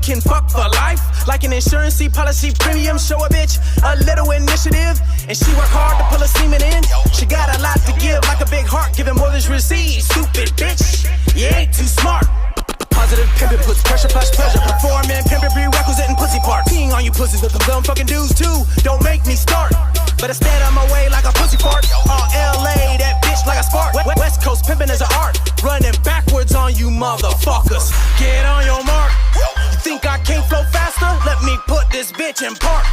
Can fuck for life, like an insurance policy premium. Show a bitch a little initiative, and she work hard to pull a semen in. She got a lot to give, like a big heart, giving more than she receives. Stupid bitch, you ain't too smart. Positive pimpin' puts pressure plus pleasure. Performing pimpin' prerequisite and pussy part. Peeing on you pussies with them dumb fucking dudes too. Don't make me start. Better stand on my way like a pussy fart. All LA, that bitch like a spark. West Coast pimpin' is an art. Running backwards on you motherfuckers. Get on your mark. Think I can't flow faster? Let me put this bitch in park.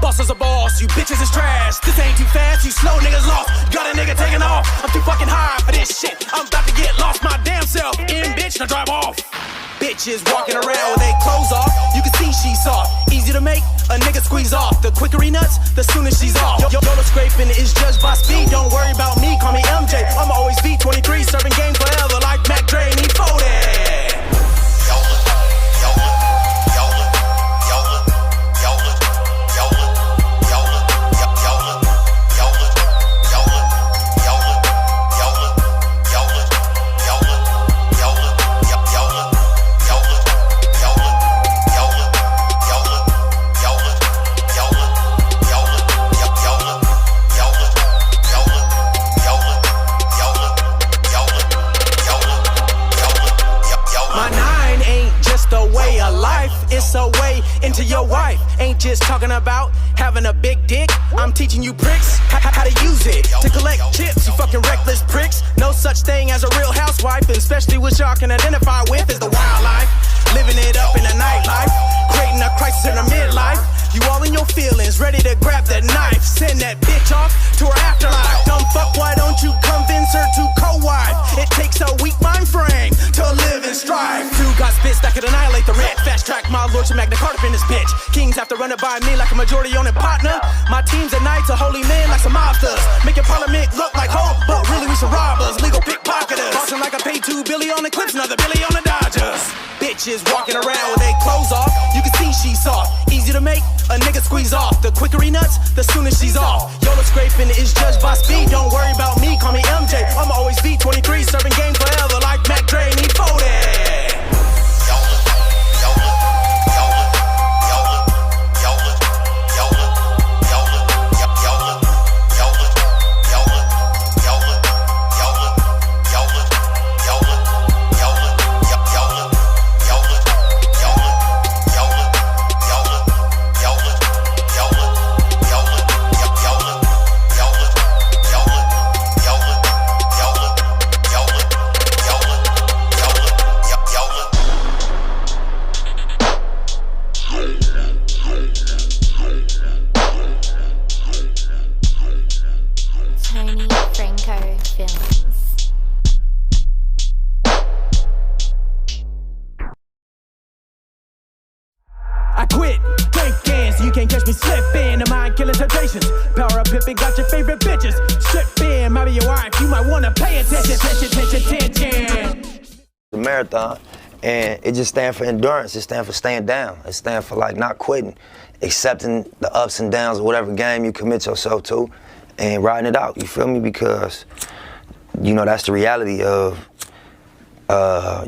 Boss is a boss, you bitches is trash. This ain't too fast, you slow niggas lost. Got a nigga taking off, I'm too fucking high for this shit. I'm about to get lost my damn self. In bitch, now drive off. Bitches walking around with they clothes off. You can see she's soft. Easy to make, a nigga squeeze off. The quicker he nuts, the sooner she's off. Yolo scraping is judged by speed. Don't worry about me, call me MJ. I'ma always be 23, serving game forever like Mac Dre and E40. It's a way into your wife. Ain't just talking about having a big dick. I'm teaching you pricks how to use it to collect chips, you fucking reckless pricks. No such thing as a real housewife, and especially what y'all can identify with is the wildlife. Living it up in the nightlife, creating a crisis in her midlife. You all in your feelings, ready to grab that knife. Send that bitch off to her afterlife. Dumb fuck, why don't you convince her to co-wife? It takes a weak mind frame to live and strive. Two got spits that could annihilate the rich. Fast track my lord to Magna Carta in this bitch. Kings have to run it by me like a majority owning partner. My teams at nights are holy men like some mobsters. Making parliament look like hope, but really we some robbers. Legal pickpocketers. Bossing like I paid $2 billion on the Clips, another billion on the Dodgers. Bitches walking around with they clothes off. You can see she's soft. Easy to make, a nigga squeeze off. The quicker he nuts, the sooner she's off. Yolo scraping is judged by speed. Don't worry about me, call me MJ. I'ma always be 23, serving game forever like Mac Dre and E40. I quit drinking so you can't catch me slipping. The mind killing temptations. Power up pimping, got your favorite bitches. Stripping, maybe your wife. You might wanna pay attention. The marathon, and it just stands for endurance. It stands for staying down. It stands for like not quitting, accepting the ups and downs of whatever game you commit yourself to, and riding it out. You feel me? Because you know that's the reality of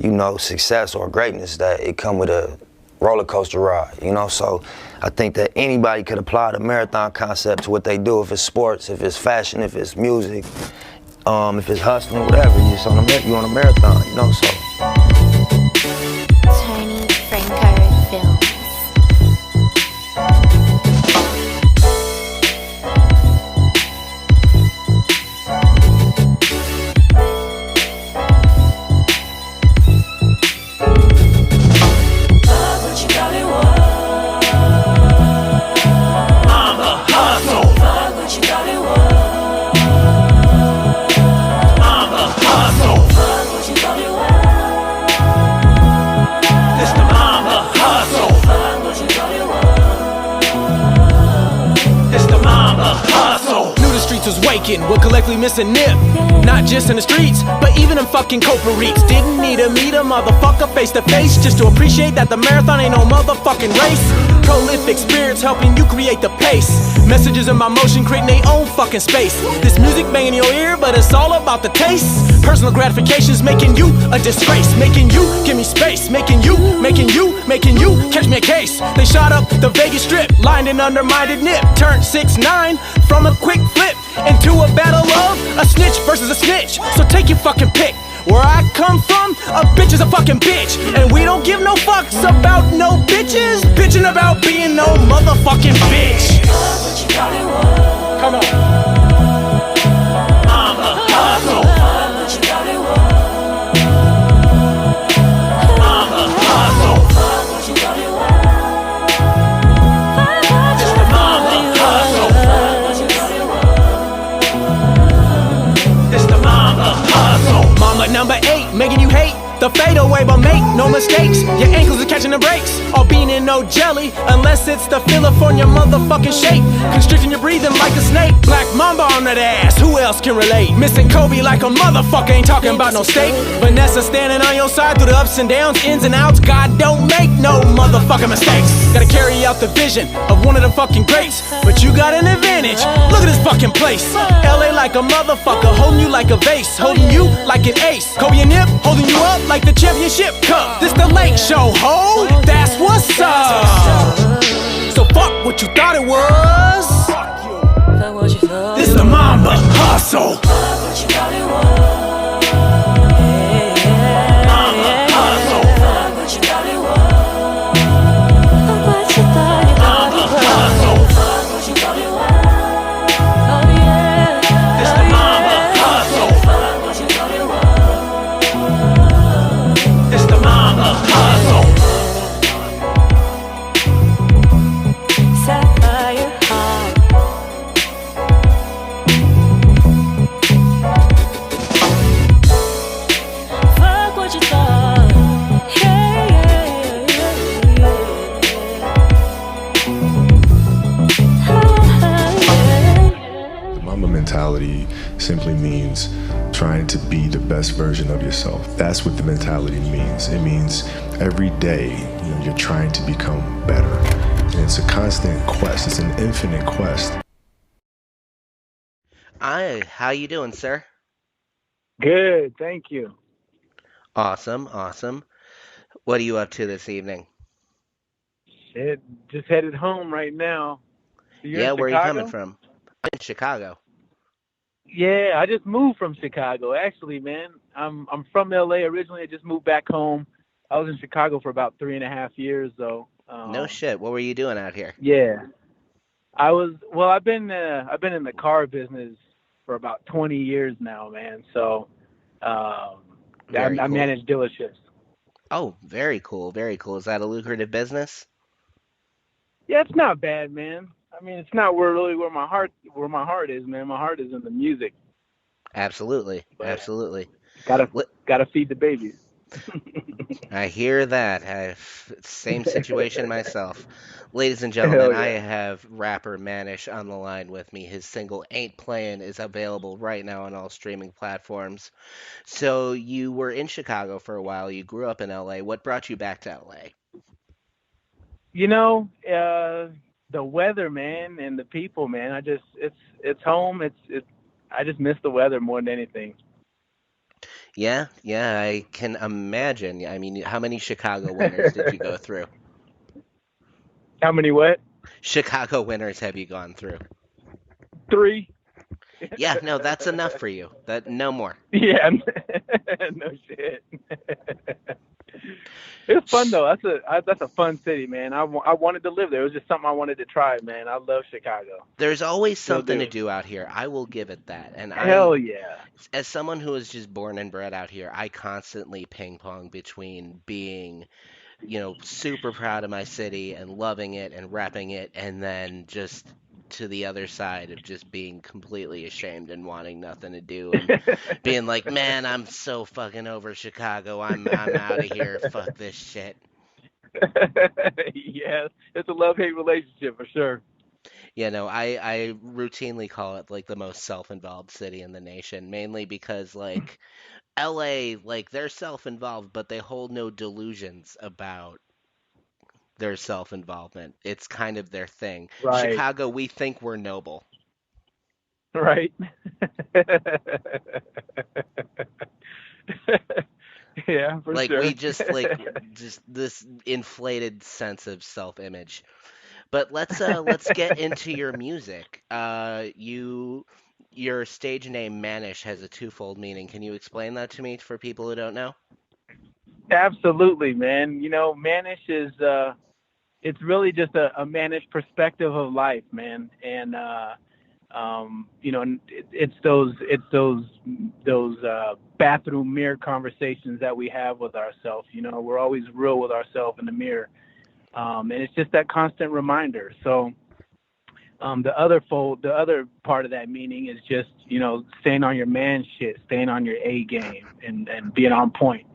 you know, success or greatness, that it come with a roller coaster ride, you know. So I think that anybody could apply the marathon concept to what they do, if it's sports, if it's fashion, if it's music, if it's hustling, whatever. You're on a marathon, you know. So Tony Franco Films. What you call it, what? awaken, we're collectively missing nip. Not just in the streets, but even in fucking Copa Reeks. Didn't need to meet a motherfucker face to face just to appreciate that the marathon ain't no motherfucking race. Prolific spirits helping you create the pace. Messages in my motion creating their own fucking space. This music banging your ear, but it's all about the taste. Personal gratification's making you a disgrace. Making you give me space. Making you catch me a case. They shot up the Vegas Strip, lined and undermined nip. Turned 6'9" from a quick flip into a battle of a snitch versus a snitch. So take your fucking pick. Where I come from, a bitch is a fucking bitch. And we don't give no fucks about no bitches. Bitching about being no motherfucking bitch. Come on. I'm a hustle. I'm a hustle. It's the mama hustle. Mama number 8, making you hate the fadeaway, but make no mistakes. Your ankles are catching the brakes. All bean and no jelly, unless it's the California motherfucking shape. Constricting your breathing like a snake. Black mamba on that ass, who else can relate? Missing Kobe like a motherfucker, ain't talking about no steak. Vanessa standing on your side through the ups and downs, ins and outs. God don't make no motherfucking mistakes. Gotta carry out the vision of one of the fucking greats. But you got an advantage, look at this fucking place. LA like a motherfucker, holding you like a vase. Holding you like an ace. Kobe and Nip, holding you up like the championship cup. This the late show, ho, that's what's up. So fuck what you thought it was. This the Mamba hustle. Simply means trying to be the best version of yourself. That's what the mentality means. It means every day, you're trying to become better. And it's a constant quest. It's an infinite quest. Hi, how you doing, sir? Good, thank you. Awesome, awesome. What are you up to this evening? Just headed home right now. So you're Yeah, in where are you coming Chicago? from? I'm in Chicago. Yeah, I just moved from Chicago. Actually, man, I'm from LA originally. I just moved back home. I was in Chicago for about 3.5 years, though. No shit. What were you doing out here? Yeah, I've been in the car business for about 20 years now, man. So I Very cool. manage dealerships. Oh, very cool, very cool. Is that a lucrative business? Yeah, it's not bad, man. I mean, it's not really where my heart is, man. My heart is in the music. Absolutely, But absolutely. Li- gotta feed the babies. I hear that. Same situation myself. Ladies and Hell gentlemen, I yeah. have rapper Manish on the line with me. His single Ain't Playin' is available right now on all streaming platforms. So you were in Chicago for a while. You grew up in LA. What brought you back to LA? The weather, man, and the people, man. It's home. I just miss the weather more than anything. Yeah, yeah, I can imagine. I mean, how many Chicago winters did you go through? How many what? Chicago winters have you gone through? 3. Yeah, no, that's enough for you. That no more. Yeah, no shit. It's fun though. That's a fun city, man. I wanted to live there. It was just something I wanted to try, man. I love Chicago. There's always Still something to do. do out here. I will give it that. And Hell yeah. as someone who is just born and bred out here, I constantly ping pong between being, super proud of my city and loving it and repping it, and then just to the other side of just being completely ashamed and wanting nothing to do and being like, man, I'm so fucking over Chicago. I'm out of here. Fuck this shit. Yeah, it's a love-hate relationship for sure. I routinely call it like the most self-involved city in the nation, mainly because like LA, like they're self-involved, but they hold no delusions about their self-involvement. It's kind of their thing. Right. Chicago, we think we're noble. Right. Yeah, for Like we sure. just this inflated sense of self-image. But let's get into your music. Your stage name Manish has a twofold meaning. Can you explain that to me for people who don't know? Absolutely, man. Manish is it's really just a mannish perspective of life, man. And it's those bathroom mirror conversations that we have with ourselves. We're always real with ourselves in the mirror, and it's just that constant reminder. So the other part of that meaning is just staying on your man shit, staying on your A game, and being on point.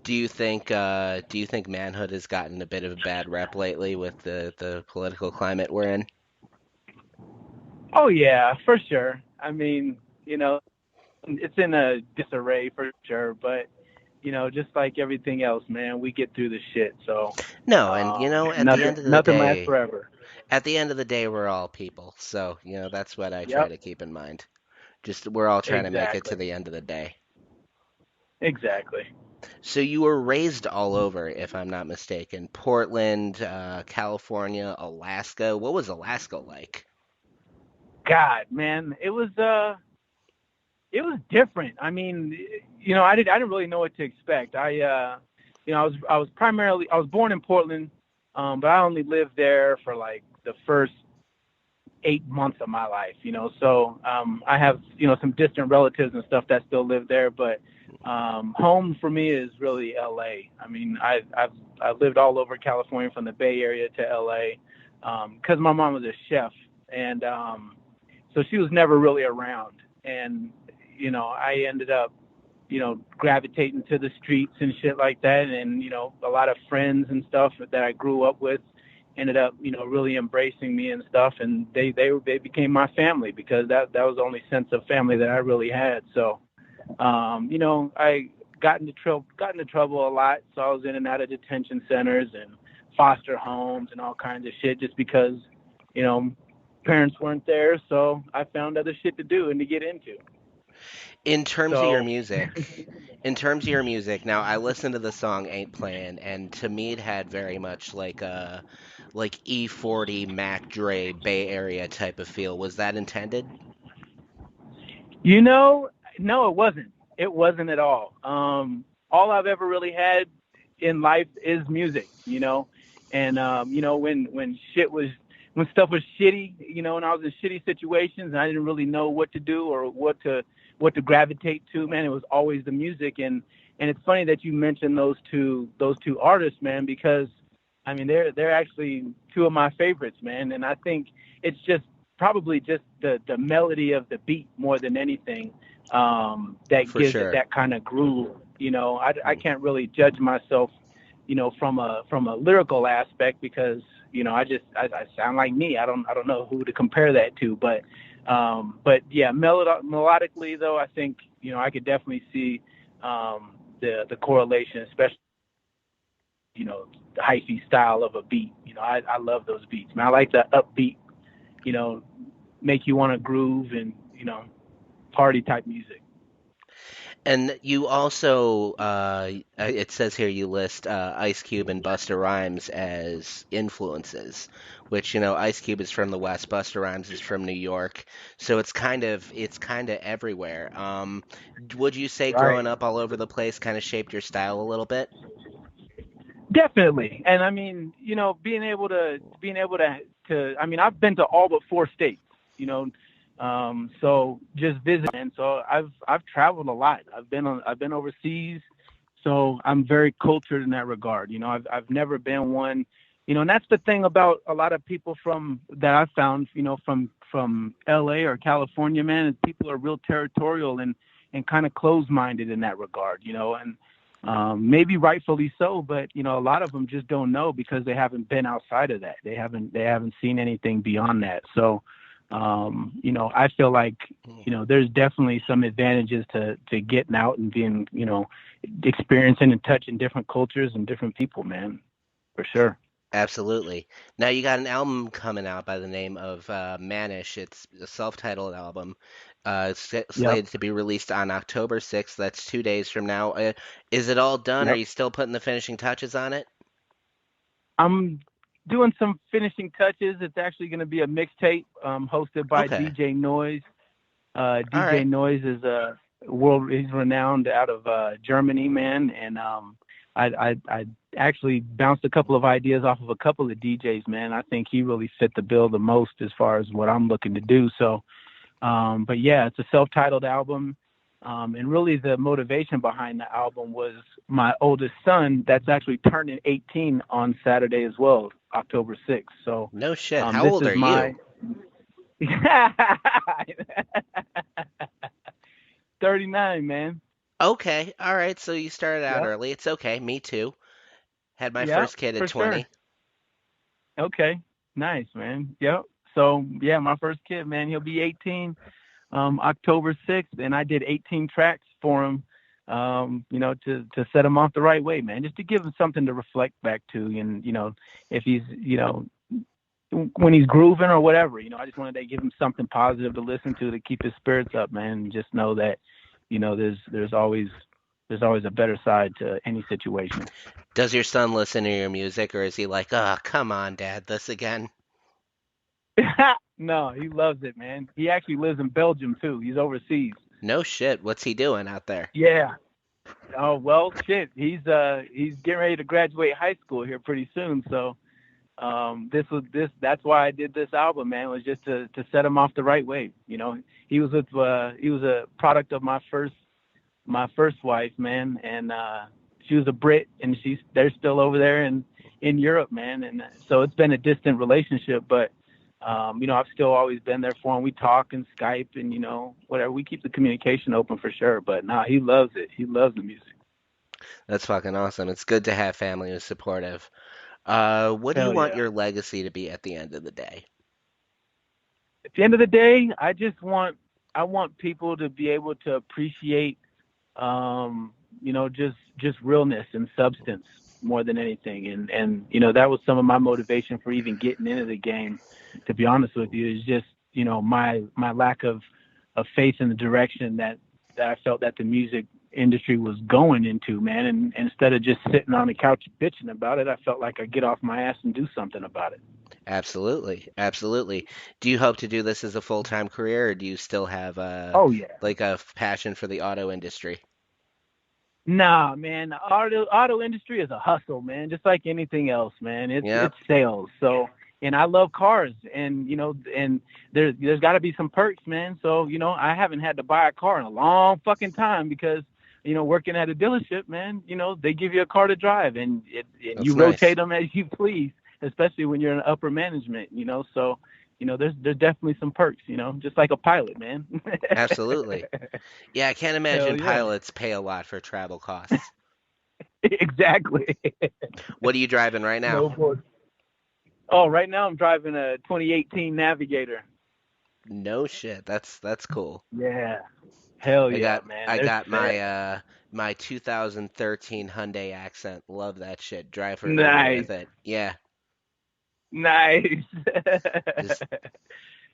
Do you think manhood has gotten a bit of a bad rep lately with the political climate we're in? Oh yeah, for sure. I mean, it's in a disarray for sure, but just like everything else, man, we get through the shit. So No, and at the nothing end of the nothing lasts day, forever. we're all people. So, that's what I try Yep, to keep in mind. Just we're all trying to make it to exactly, the end of the day. exactly. So you were raised all over, if I'm not mistaken. Portland, California, Alaska. What was Alaska like? God, man, it was different. I mean, I didn't really know what to expect. I was born in Portland, but I only lived there for like the first 8 months of my life. So I have some distant relatives and stuff that still live there, but home for me is really LA. I mean, I've lived all over California from the Bay Area to LA because my mom was a chef, and so she was never really around. And I ended up gravitating to the streets and shit like that, and a lot of friends and stuff that I grew up with ended up really embracing me and stuff, and they became my family because that was the only sense of family that I really had. So I got into trouble a lot, so I was in and out of detention centers and foster homes and all kinds of shit just because parents weren't there, so I found other shit to do and to get into. In terms of your So music, in terms of your music, now I listened to the song Ain't Playing, and to me it had very much like E40 Mac Dre Bay Area type of feel. Was that intended? You know, no, it wasn't. It wasn't at all. All I've ever really had in life is music, and when stuff was shitty, and I was in shitty situations and I didn't really know what to do or what to gravitate to, man, it was always the music. And it's funny that you mentioned those two artists, man, because I mean they're actually two of my favorites, man, and I think it's just probably just the melody of the beat more than anything that For gives it sure. that kind of groove. I can't really judge myself, from a lyrical aspect because I sound like me. I don't know who to compare that to, but yeah, melodically though, I think I could definitely see the correlation, especially the hyphy style of a beat. I love those beats, man. I like the upbeat, you know, make you want to groove and party type music. And you also, it says here you list Ice Cube and Busta Rhymes as influences, which, Ice Cube is from the West, Busta Rhymes is from New York, so it's kind of everywhere. Would you say growing Right. up all over the place kind of shaped your style a little bit? Definitely. And I mean, being able to I mean, I've been to all but four states, you know, so just visiting. And so I've traveled a lot. I've been overseas, so I'm very cultured in that regard. I've never been one, and that's the thing about a lot of people from that I've found, from LA or California, man, is people are real territorial and kind of closed-minded in that regard, and Maybe rightfully so, but a lot of them just don't know because they haven't been outside of that. They haven't seen anything beyond that. So, I feel like, there's definitely some advantages to getting out and being, experiencing and touching different cultures and different people, man, for sure. Absolutely. Now you got an album coming out by the name of Manish. It's a self-titled album. Yep. Slated to be released on October 6th. That's 2 days from now. Is it all done? Are Yep. you still putting the finishing touches on it? I'm doing some finishing touches. It's actually going to be a mixtape, hosted by Okay. DJ Noise. All DJ right. Noise is he's renowned out of Germany, man, and I actually bounced a couple of ideas off of a couple of DJs, man. I think he really fit the bill the most as far as what I'm looking to do. So, but yeah, it's a self-titled album, and really the motivation behind the album was my oldest son that's actually turning 18 on Saturday as well, October 6th. So, No shit. How this old is are my you? 39, man. Okay. All right. So you started out Yep. early. It's okay. Me too. Had my Yep, first kid at for sure. 20. Okay. Nice, man. Yep. So yeah, my first kid, man, he'll be 18 October 6th, and I did 18 tracks for him, to set him off the right way, man, just to give him something to reflect back to, and if he's, when he's grooving or whatever, I just wanted to give him something positive to listen to keep his spirits up, man, and just know that, there's always a better side to any situation. Does your son listen to your music, or is he like, oh, come on, Dad, this again? No, he loves it, man. He actually lives in Belgium too. He's overseas. No shit. What's he doing out there? Yeah. Oh well, shit. He's getting ready to graduate high school here pretty soon. So that's why I did this album, man. Was just to set him off the right way. He was a product of my first wife, man, and she was a Brit, and they're still over there in Europe, man, and so it's been a distant relationship, but I've still always been there for him. We talk and Skype and whatever. We keep the communication open for sure. But nah, he loves it. He loves the music. That's fucking awesome. It's good to have family who's supportive. What do you Hell want yeah. your legacy to be at the end of the day? At the end of the day, I want people to be able to appreciate, just realness and substance more than anything. And that was some of my motivation for even getting into the game, to be honest with you, is just, my lack of faith in the direction that I felt that the music industry was going into, man. And instead of just sitting on the couch bitching about it, I felt like I'd get off my ass and do something about it. Absolutely, absolutely. Do you hope to do this as a full-time career, or do you still have Oh yeah. like a passion for the auto industry? Nah, man, the auto industry is a hustle, man. Just like anything else, man. Yep, It's sales. So, and I love cars, and and there's got to be some perks, man. So, I haven't had to buy a car in a long fucking time because, working at a dealership, man, they give you a car to drive, and that's you nice. rotate them as you please, especially when you're in upper management, So, there's definitely some perks, just like a pilot, man. Absolutely. Yeah, I can't imagine Hell yeah. pilots pay a lot for travel costs. Exactly. What are you driving right now? No boy. Oh, right now I'm driving a 2018 Navigator. No shit. That's cool. Yeah. Hell I yeah, got man. I They're got sick. my 2013 Hyundai Accent. Love that shit. Drive forever Nice. with it. Yeah. Nice. Just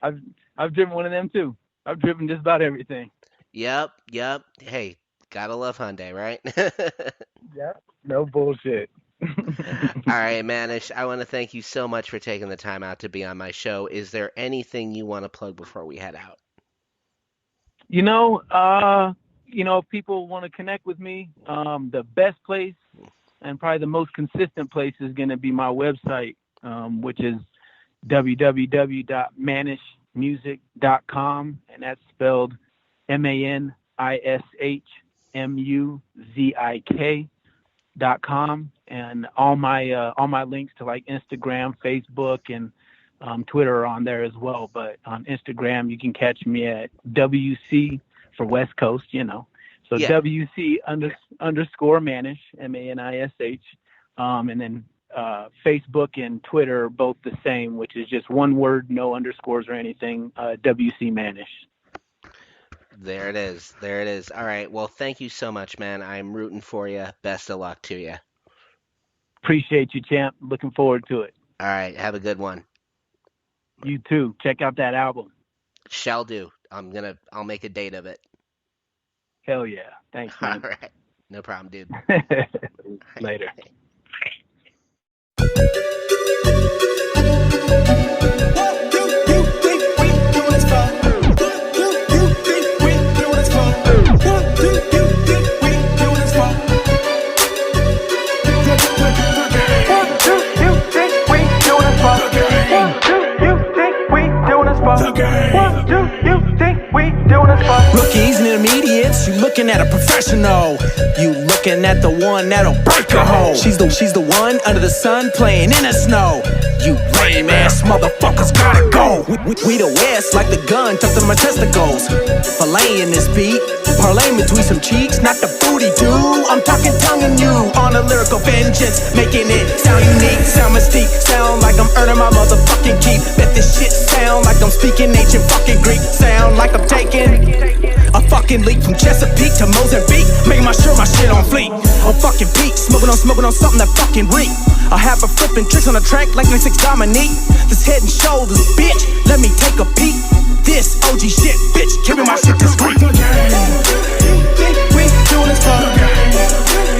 I've I've driven one of them too. I've driven just about everything. yep. Hey, gotta love Hyundai, right? Yep. No bullshit. All right, Manish, I want to thank you so much for taking the time out to be on my show. Is there anything you want to plug before we head out? If people want to connect with me, the best place and probably the most consistent place is going to be my website, which is www.manishmusic.com, and that's spelled manishmuzik.com, and all my links to like Instagram, Facebook, and Twitter are on there as well. But on Instagram, you can catch me at WC for West Coast, So Yeah. WC_Manish, MANISH. And then Facebook and Twitter are both the same, which is just one word, no underscores or anything, WC Manish. There it is. There it is. All right. Well, thank you so much, man. I'm rooting for you. Best of luck to you. Appreciate you, champ. Looking forward to it. All right. Have a good one. You too. Check out that album. Shall do. I'll make a date of it. Hell yeah. Thanks, All man. right. No problem, dude. Later. Rookies and intermediates, you looking at a professional. You looking at the one that'll break a hole. She's the one under the sun playing in the snow. You lame ass motherfuckers gotta go. We the West like the gun tucked under my testicles. Filleting this beat, parlay between some cheeks, not the booty dude. I'm talking tongue in you on a lyrical vengeance, making it sound unique, sound mystique, sound like I'm earning my motherfucking keep. Bet this shit sound like I'm speaking ancient fucking Greek, sound like I'm taking a fucking leap from Chesapeake to Mozambique, making sure my shit on fleek. On fucking beat, smoking on something that fucking reek. I have a flipping tricks on the track like 96 Dominique. This head and shoulders, bitch, let me take a peek. This OG shit, bitch, keeping my shit discreet. You think we doing this for the game?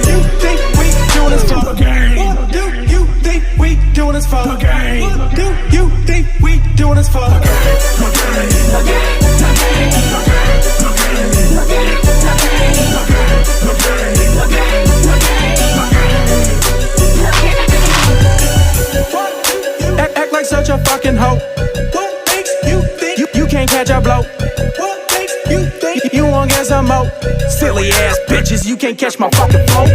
You think we doing this for the game? Do you think we doing this for the game? Do you think we doing this for the game? Act like such a fucking hoe. What makes you think you can't catch a blow? What makes you think you won't get some more? Silly ass bitches, you can't catch my fucking flow.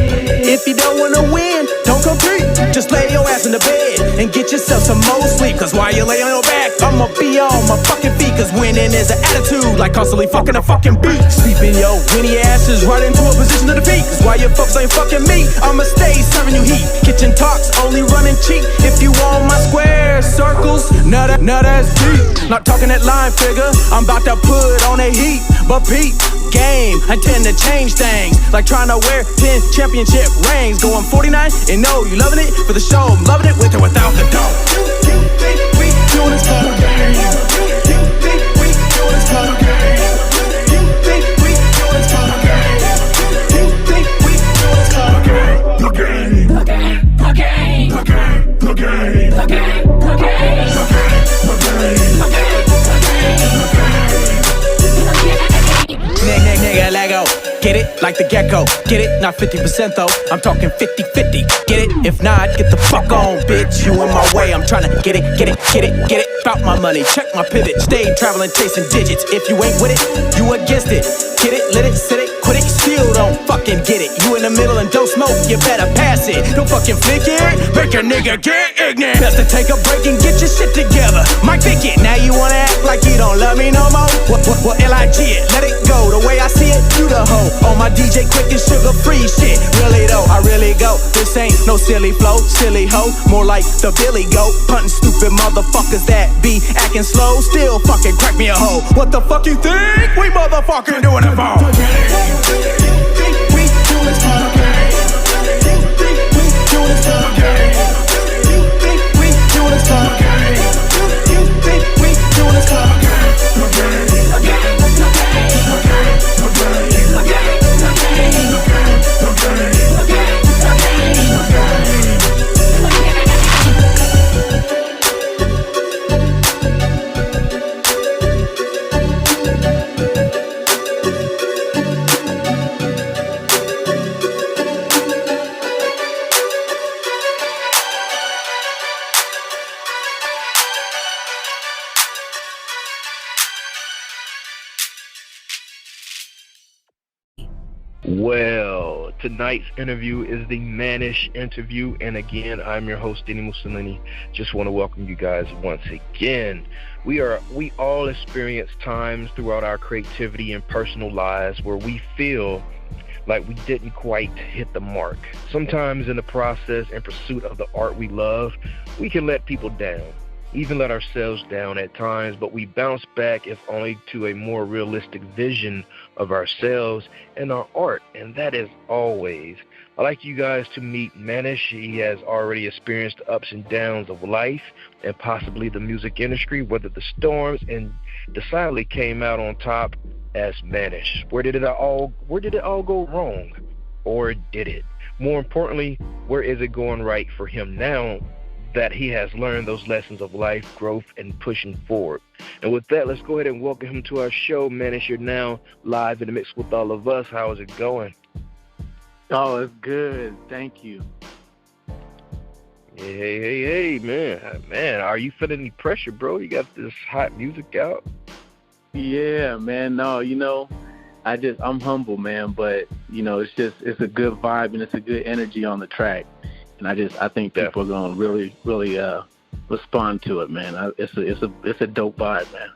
If you don't wanna win, don't compete. Just lay your ass in the bed and get yourself some more sleep. Cause while you lay on your back, I'ma be on my fucking feet. Cause winning is an attitude, like constantly fucking a fucking beat. Sweeping your winnie asses right into a position of defeat. Cause while your folks ain't fucking me, I'ma stay serving you heat. Kitchen talks only running cheap. If you want my square circles, not as deep. Not talking that line figure, I'm about to put on a heat. But Pete, game, I tend to change things. Like trying to wear 10 championship rings. Going 49 and no, you loving it for the show. I'm loving it with or without the dough. You think we doing this for the game? You think we doing this for the game? You think we doing this for the game? You think we doing this for the game? The game, the game, the game, the game, the game, the game, the game, the game, the game. Nigga, Lego, get it? Like the gecko, get it? Not 50% though, I'm talking 50-50, get it? If not, get the fuck on, bitch, you in my way. I'm tryna get it, get it, get it, get it. Bout my money, check my pivot, stay traveling, chasing digits. If you ain't with it, you against it. Get it, lit it, sit it, quit it, still don't fucking get it. You in the middle and don't smoke, you better pass it. Don't fucking flick it, make a nigga get ignorant. Best to take a break and get your shit together. Mike Vick it, now you wanna act like you don't love me no more? What L.I.G. it, let it go, the way I see it, you the hoe. On my DJ quick and sugar free shit. Really though, I really go. This ain't no silly flow, silly hoe. More like the Billy Goat, punting stupid motherfuckers that be acting slow. Still fucking crack me a hoe. What the fuck you think we motherfucking doing it for? You think we doing this for the game? You think we doing this for the game? You think we doing this for the game? You think we doing this for the game? tonight's interview is the Manish interview, and again, I'm your host, Denny Mussolini. Just want to welcome you guys once again. We all experience times throughout our creativity and personal lives where we feel like we didn't quite hit the mark. Sometimes in the process and pursuit of the art we love, we can let people down, even let ourselves down at times, but we bounce back if only to a more realistic vision of ourselves and our art, and that is always. I'd like you guys to meet Hmanish. He has already experienced the ups and downs of life and possibly the music industry, weathered the storms, and decidedly came out on top as Hmanish. Where did it all go wrong? Or did it? More importantly, where is it going right for him now that he has learned those lessons of life, growth, and pushing forward? And with that, let's go ahead and welcome him to our show. Hmanish, you're now live in the mix with all of us. How is it going? Oh, it's good. Thank you. Hey, man. Are you feeling any pressure, bro? You got this hot music out? Yeah, man. No, I'm humble, man, but it's a good vibe and it's a good energy on the track. And I think people are going to really, really respond to it, man. It's a dope vibe, man.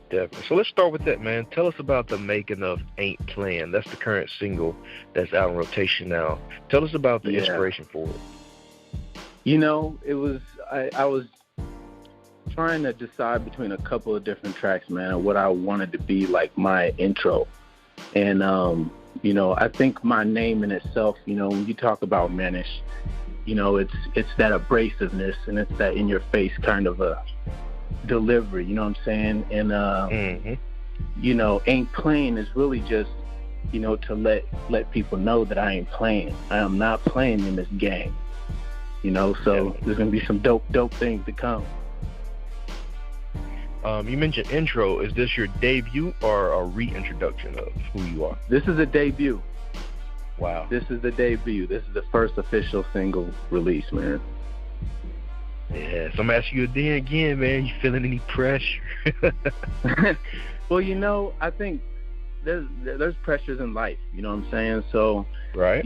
Definitely. So let's start with that, man. Tell us about the making of Ain't Playing. That's the current single that's out in rotation now. Tell us about the inspiration for it. I was trying to decide between a couple of different tracks, man, and what I wanted to be like my intro. And I think my name in itself, when you talk about Manish, it's that abrasiveness and it's that in your face kind of a delivery, you know what I'm saying? And Ain't Playing is really just, to let people know that I ain't playing. I am not playing in this game. So there's gonna be some dope things to come. You mentioned intro. Is this your debut or a reintroduction of who you are? This is a debut. Wow. This is the debut. This is the first official single release, man. Yeah, so I'm asking you again, man, you feeling any pressure? Well, I think there's pressures in life, you know what I'm saying? So, right.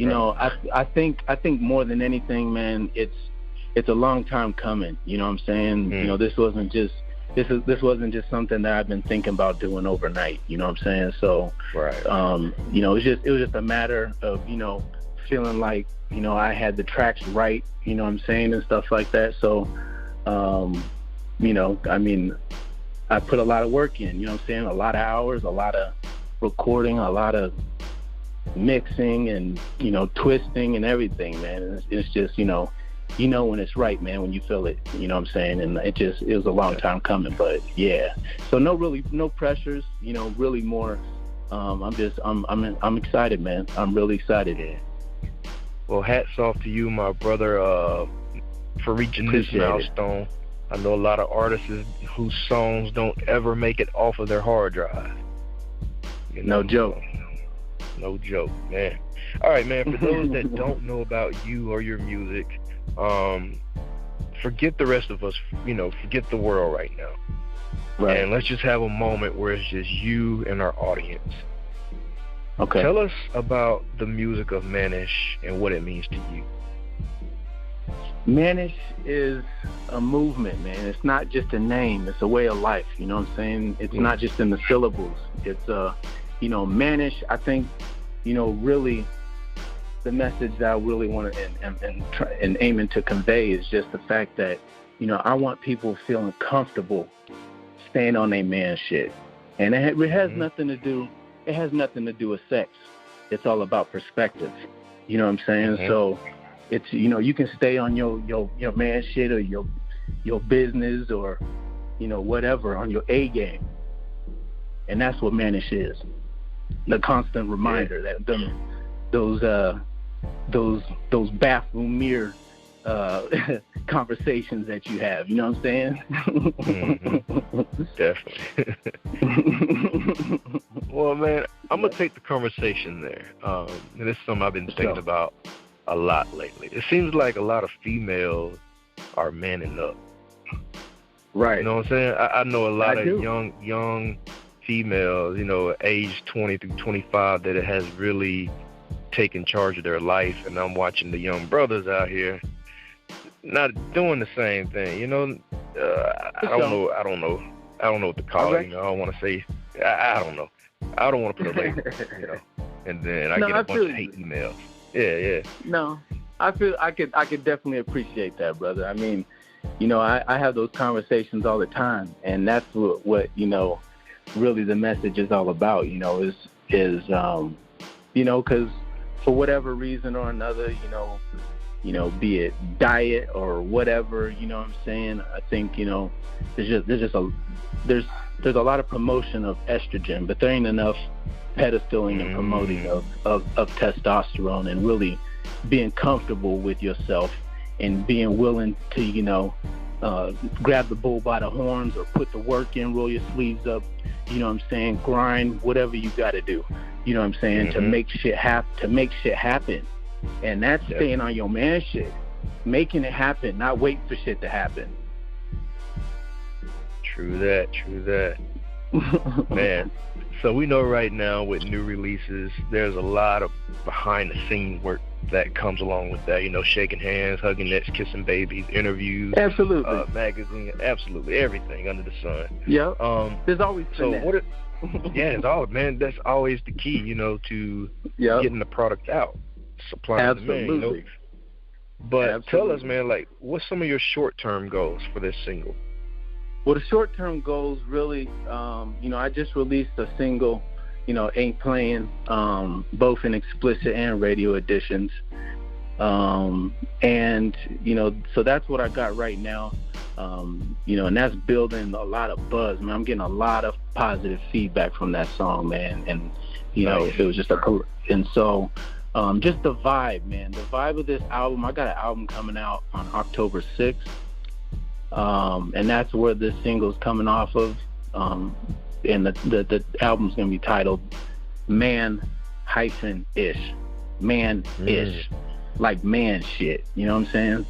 I think more than anything, man, it's a long time coming, you know what I'm saying? This wasn't just something that I've been thinking about doing overnight, you know what I'm saying? So, right. It was just a matter of, feeling like, I had the tracks right, you know what I'm saying, and stuff like that. So, I put a lot of work in, you know what I'm saying, a lot of hours, a lot of recording, a lot of mixing and, twisting and everything, man. And it's just, when it's right, man, when you feel it, you know what I'm saying? And it was a long time coming, but yeah. So no pressures, really more, I'm excited, man. I'm really excited. Yeah. Well, hats off to you, my brother, for reaching this milestone. I know a lot of artists whose songs don't ever make it off of their hard drive. No joke. No joke, man. All right, man, for those that don't know about you or your music, forget the rest of us, forget the world right now. Right. And let's just have a moment where it's just you and our audience. Okay. Tell us about the music of Hmanish and what it means to you. Hmanish is a movement, man. It's not just a name. It's a way of life. You know what I'm saying? It's not just in the syllables. It's, Hmanish, I think, really the message that I really want to and aiming to convey is just the fact that, I want people feeling comfortable staying on their man shit. And it has nothing to do with sex. It's all about perspective. You know what I'm saying? So it's, you can stay on your man shit or your business or, whatever, on your A game. And that's what Hmanish is. The constant reminder that those bathroom mirror conversations that you have, you know what I'm saying? Definitely. Well, man, I'm gonna take the conversation there. And this is something I've been thinking about a lot lately. It seems like a lot of females are manning up. Right. You know what I'm saying? I know a lot of young females, age 20 through 25, that it has really taking charge of their life, and I'm watching the young brothers out here not doing the same thing. You know, I don't know what to call it. You know, I don't want to say. I don't know. I don't want to put a label. You know, and then I get a bunch of hate emails. Yeah. No, I feel I could definitely appreciate that, brother. I mean, you know, I have those conversations all the time, and that's what you know, really the message is all about. You know, is you know, because for whatever reason or another, you know, be it diet or whatever, you know what I'm saying? I think, you know, there's a lot of promotion of estrogen, but there ain't enough pedestaling and promoting of testosterone, and really being comfortable with yourself and being willing to, you know, grab the bull by the horns or put the work in, roll your sleeves up, you know what I'm saying, grind, whatever you got to do, you know what I'm saying, to make shit happen. And that's staying on your man shit, making it happen, not waiting for shit to happen. True that. Man, so we know right now with new releases, there's a lot of behind-the-scenes work that comes along with that. You know, shaking hands, hugging necks, kissing babies, interviews, absolutely, magazine, absolutely everything under the sun. Yeah. There's always so what? It's all, man. That's always the key, you know, to getting the product out, supplying the demand. You know? But tell us, man, like, what's some of your short-term goals for this single? Well, the short-term goals really, you know, I just released a single, you know, Ain't Playing, both in explicit and radio editions. And, you know, so that's what I got right now. You know, and that's building a lot of buzz, man. I'm getting a lot of positive feedback from that song, man. And, you know, it was just and so, just the vibe, man, the vibe of this album. I got an album coming out on October 6th. And that's where this single's coming off of. And the album's going to be titled Man-Ish. Man-ish. Like man shit. You know what I'm saying?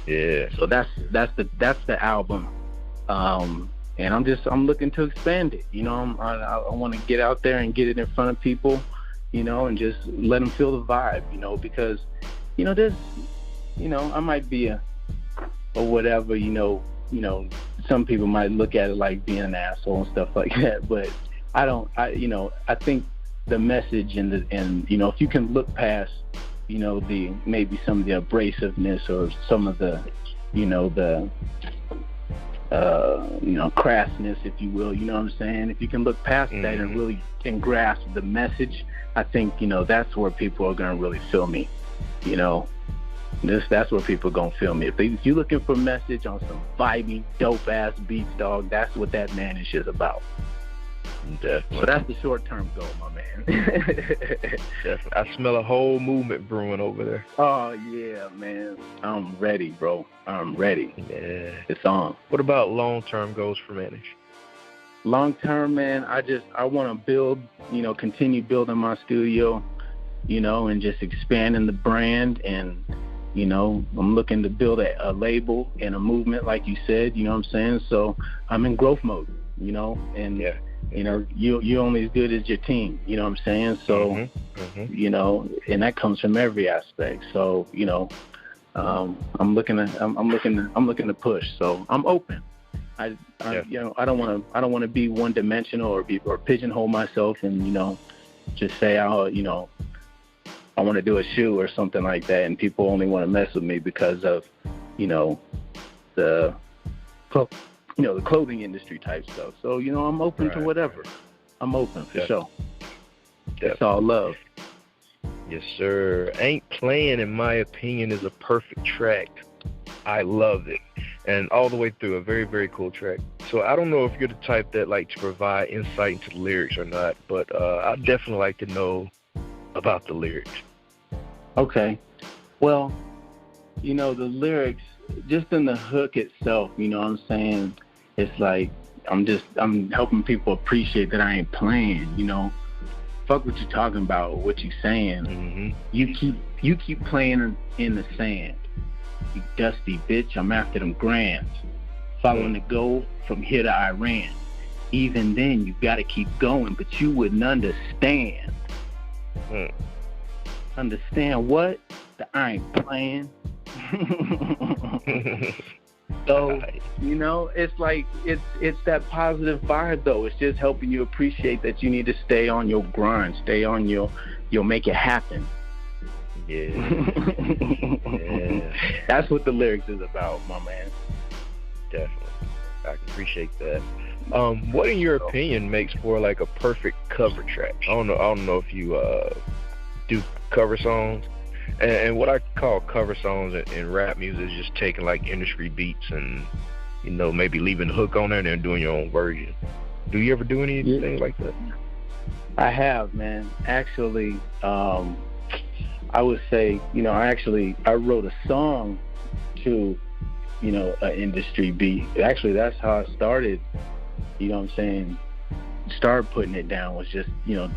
Yeah. So that's the album. And I'm looking to expand it. You know, I want to get out there and get it in front of people, you know, and just let them feel the vibe, you know, because, you know, there's, you know, I might be or whatever, you know, some people might look at it like being an asshole and stuff like that, but you know, I think the message and you know, if you can look past, you know, maybe some of the abrasiveness or some of the, you know, you know, crassness, if you will, you know what I'm saying? If you can look past that and really can grasp the message, I think, you know, that's where people are going to really feel me, you know. That's where people gonna feel me. If you're looking for a message on some vibey, dope ass beats, dog, that's what that manish is about. Definitely. So that's the short term goal, my man. Definitely. I smell a whole movement brewing over there. Oh yeah, man. I'm ready, bro. I'm ready. Yeah. It's on. What about long term goals for Manish? Long term, man, I wanna build, you know, continue building my studio, you know, and just expanding the brand. And you know, I'm looking to build a label and a movement, like you said, you know what I'm saying? So I'm in growth mode, you know, and, you know, you're only as good as your team, you know what I'm saying? So, you know, and that comes from every aspect. So, you know, I'm looking to push. So I'm open. You know, I don't want to be one dimensional or pigeonhole myself and, you know, just say, you know, I want to do a shoe or something like that, and people only want to mess with me because of, you know, the clothing industry type stuff. So, you know, I'm open to whatever. I'm open for sure. It's all love. Yes, sir. Ain't Playing, in my opinion, is a perfect track. I love it. And all the way through, a very, very cool track. So I don't know if you're the type that like to provide insight into the lyrics or not, but I'd definitely like to know about the lyrics. Okay. Well, you know, the lyrics, just in the hook itself, you know what I'm saying? It's like, I'm helping people appreciate that I ain't playing, you know? Fuck what you talking about, what you saying. You keep playing in the sand. You dusty bitch, I'm after them grands. Following the goal from here to Iran. Even then, you gotta keep going, but you wouldn't understand. understand what? That I ain't playing. So, you know, it's like, it's that positive vibe, though. It's just helping you appreciate that you need to stay on your grind, stay on you'll make it happen. Yeah. Yeah. That's what the lyrics is about, my man. Definitely. I can appreciate that. What in your opinion makes for like a perfect cover track? I don't know if you do cover songs. And what I call cover songs in rap music is just taking like industry beats and, you know, maybe leaving the hook on there and then doing your own version. Do you ever do anything like that? I have, man. Actually, I would say, you know, I wrote a song to, you know, an industry beat. Actually, that's how I started, you know what I'm saying, started putting it down, was just, you know,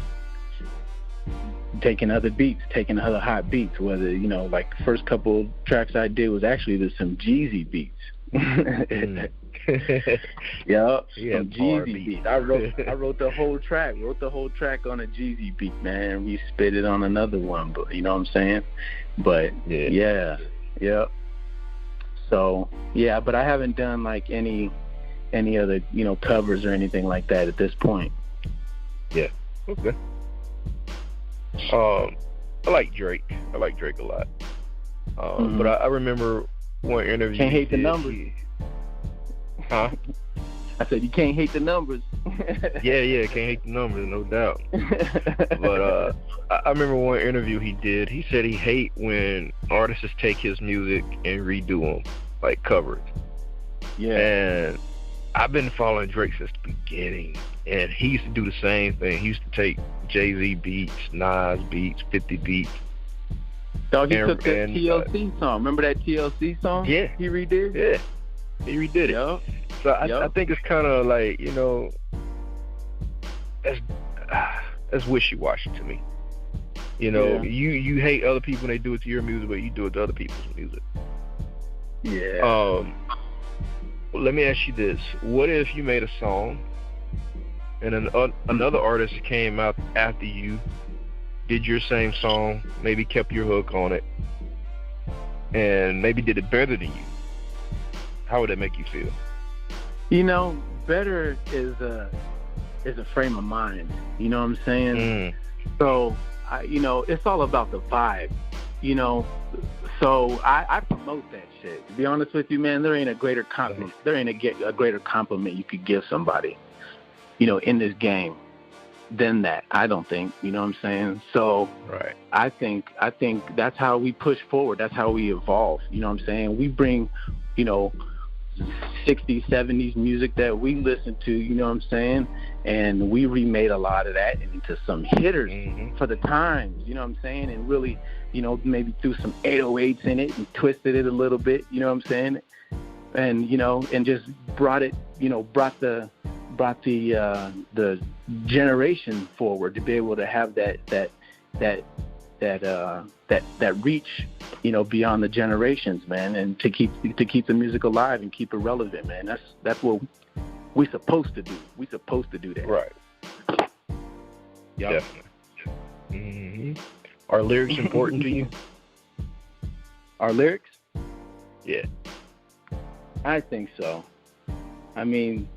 taking other beats, taking other hot beats, whether, you know, like the first couple tracks I did was actually to some Jeezy beats. Yeah, some Jeezy beats. I wrote the whole track on a Jeezy beat, man. We spit it on another one, but you know what I'm saying? But yeah. So yeah, but I haven't done like any other, you know, covers or anything like that at this point. Yeah. Okay. I like Drake. I like Drake a lot. But I remember one interview. Can't hate the numbers. Huh? I said you can't hate the numbers. Yeah, can't hate the numbers, no doubt. But I remember one interview he did. He said he hate when artists take his music and redo them, like covers. Yeah. And I've been following Drake since the beginning, and he used to do the same thing. He used to take Jay-Z beats, Nas beats, 50 beats. Dog, he took that TLC song. Remember that TLC song? Yeah. He redid? Yeah. He redid it. Yep. So I think it's kind of like, you know, that's wishy-washy to me. You know, you hate other people when they do it to your music, but you do it to other people's music. Yeah. Let me ask you this. What if you made a song and another artist came out after you, did your same song, maybe kept your hook on it, and maybe did it better than you? How would that make you feel? You know, better is a frame of mind. You know what I'm saying? So, you know, it's all about the vibe. You know, so I promote that shit. To be honest with you, man, there ain't a greater compliment. There ain't a greater compliment you could give somebody, you know, in this game than that. I don't think. You know what I'm saying? So, right. I think that's how we push forward. That's how we evolve. You know what I'm saying? We bring, you know, 60s, 70s music that we listen to, you know what I'm saying? And we remade a lot of that into some hitters for the times, you know what I'm saying? And really, you know, maybe threw some 808s in it and twisted it a little bit, you know what I'm saying? And, you know, and just brought it, you know, brought the generation forward to be able to have that reach, you know, beyond the generations, man, and to keep the music alive and keep it relevant, man. That's what we're supposed to do. We're supposed to do that. Right. Yep. Definitely. Are lyrics important to you? Our lyrics? Yeah. I think so. I mean,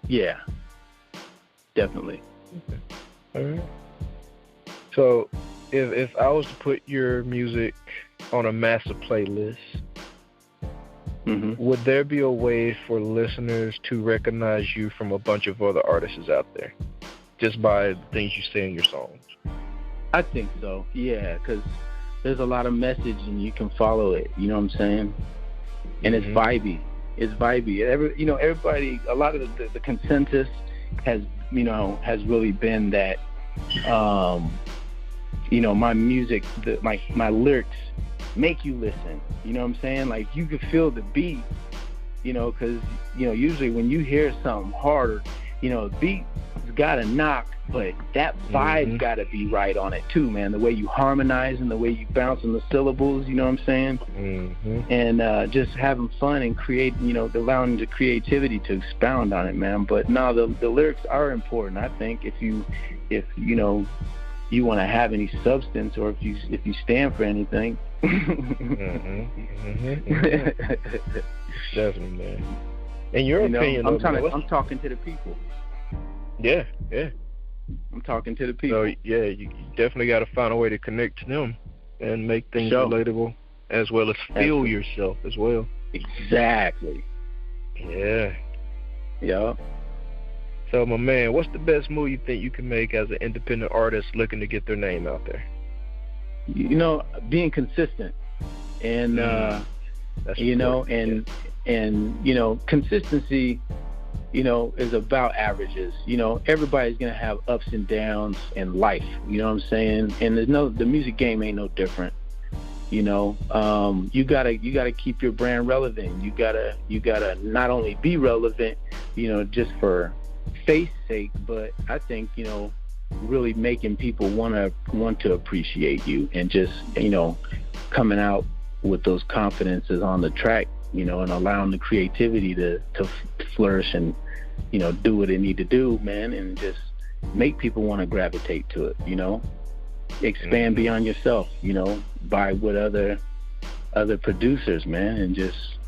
yeah, definitely. Okay. All right. So, if I was to put your music on a massive playlist, would there be a way for listeners to recognize you from a bunch of other artists out there, just by the things you say in your songs? I think so, yeah, because there's a lot of message and you can follow it, you know what I'm saying? And it's vibey. It's vibey. Everybody, a lot of the consensus has really been that, you know, my music, my lyrics make you listen. You know what I'm saying? Like, you can feel the beat, you know, because, you know, usually when you hear something harder, you know, the beat's got to knock, but that vibe's got to be right on it too, man. The way you harmonize and the way you bounce on the syllables, you know what I'm saying? And just having fun and create, you know, allowing the creativity to expound on it, man. But no, the lyrics are important. I think if you know, you want to have any substance, or if you stand for anything. Definitely, man. In your opinion, I'm talking to the people. Yeah. I'm talking to the people. So yeah, you definitely got to find a way to connect to them and make things relatable, as well as feel yourself as well. Exactly. Yeah. Yeah. So, my man, what's the best move you think you can make as an independent artist looking to get their name out there? Being consistent, and consistency, is about averages. Everybody's gonna have ups and downs in life. You know what I'm saying? And the music game ain't no different. You gotta keep your brand relevant. You gotta not only be relevant, just for face sake, but I think, really making people want to appreciate you, and just, coming out with those confidences on the track, and allowing the creativity to flourish and, do what it need to do, man, and just make people want to gravitate to it, expand beyond yourself, by with other producers, man, and just,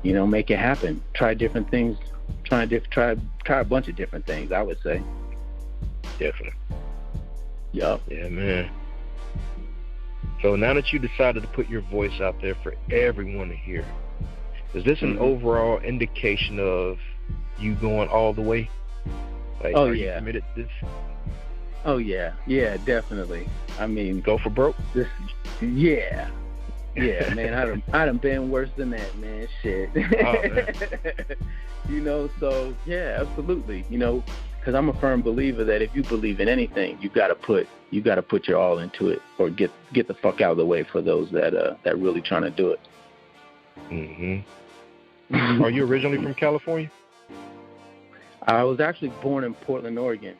make it happen. Try different things. Try a bunch of different things, I would say. Definitely. Yup. Yeah, man. So now that you decided to put your voice out there for everyone to hear, is this an overall indication of you going all the way? Like, are you committed to this? Oh yeah, definitely. I mean, go for broke? Yeah, man. I done been worse than that, man. Shit. Oh, man. So yeah, absolutely. Because I'm a firm believer that if you believe in anything, you gotta put your all into it, or get the fuck out of the way for those that really trying to do it. Are you originally from California? I was actually born in Portland, Oregon,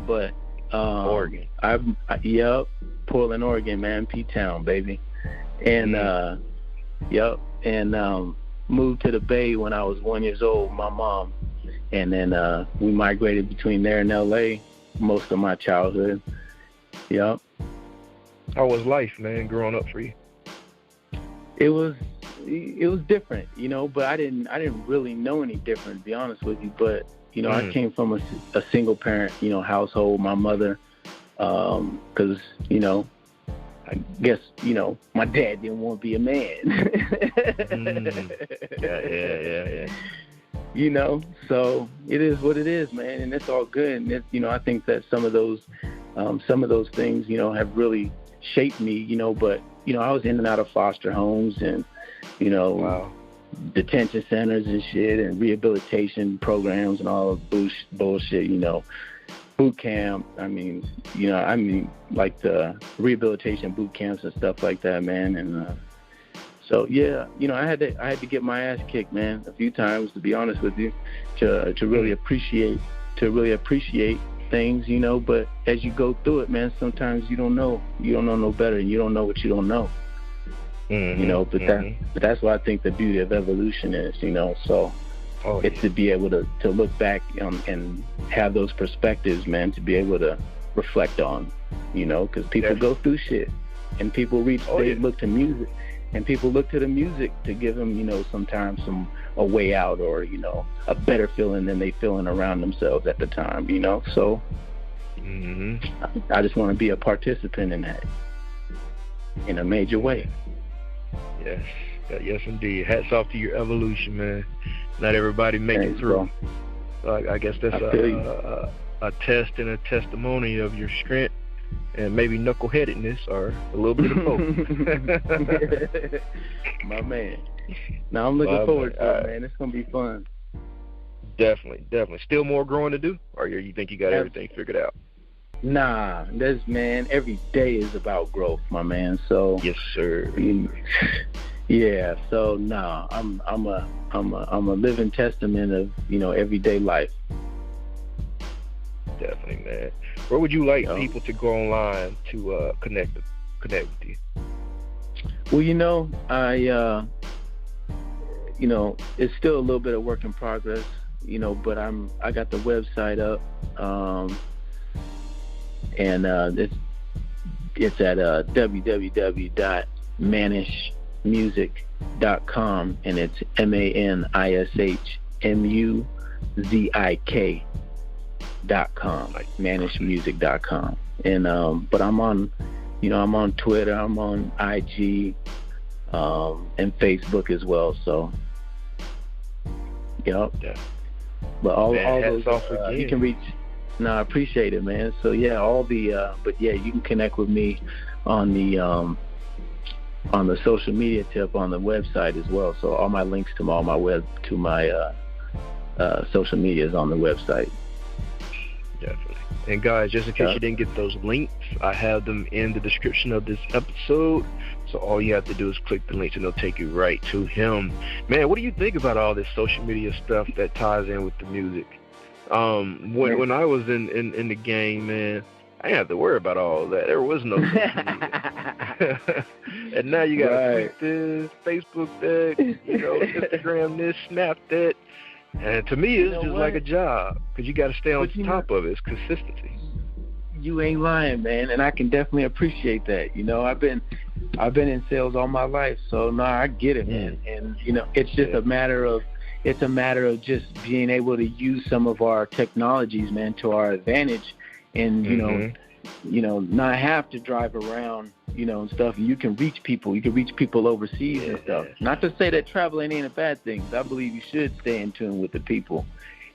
but Oregon. Portland, Oregon, man, P-Town, baby, and moved to the Bay when I was 1 year old. My mom, and then we migrated between there and LA most of my childhood. Yep. How was life, man, growing up for you? It was different, but I didn't really know any different, to be honest with you. But I came from a single parent, household. My mother, because I guess my dad didn't want to be a man. Yeah. So it is what it is, man, and it's all good. And I think that some of those things, have really shaped me. But I was in and out of foster homes, and detention centers and shit, and rehabilitation programs and all bullshit. Boot camp. I mean, like the rehabilitation boot camps and stuff like that, man. And so yeah, I had to get my ass kicked, man, a few times, to be honest with you, to really appreciate things, But as you go through it, man, sometimes you don't know no better, and you don't know what you don't know. But that's what I think the beauty of evolution is, So it's to be able to look back and have those perspectives, man, to be able to reflect on, because people go through shit, and people look to music, and people look to the music to give them, sometimes a way out, or a better feeling than they feeling around themselves at the time, So I just want to be a participant in that, in a major way. Yes, indeed. Hats off to your evolution, man. Not everybody make it through. So I guess that's a test and a testimony of your strength, and maybe knuckleheadedness, or a little bit of both. My man. Now I'm looking forward to it, man. It's gonna be fun. Definitely. Still more growing to do, or you think you got everything figured out? Nah, every day is about growth, my man. So yes, sir. Yeah. So I'm a living testament of everyday life. Definitely, man. Where would you like people to go online to connect with you? Well, I it's still a little bit of work in progress, but I got the website up. And it's it's at www.manishmusic.com, and it's manishmuzik.com, like manishmusic.com. And but I'm on Twitter, I'm on IG, and Facebook as well. So, yep. Yeah. But all those you can reach. No, I appreciate it, man. So yeah, but yeah, you can connect with me on the social media tip on the website as well. So all my links to my social media is on the website. Definitely. And guys, just in case you didn't get those links, I have them in the description of this episode. So all you have to do is click the links and they'll take you right to him. Man, what do you think about all this social media stuff that ties in with the music? When I was in the game, man, I didn't have to worry about all that. There was no social media. And now you got to tweet this, Facebook that, Instagram this, Snap that. And to me, it's just like a job, because you got to stay on top of it. It's consistency. You ain't lying, man, and I can definitely appreciate that. I've been in sales all my life, so no, I get it, man. And it's just a matter of just being able to use some of our technologies, man, to our advantage, and not have to drive around, and stuff. You can reach people. You can reach people overseas and stuff. Not to say that traveling ain't a bad thing. I believe you should stay in tune with the people.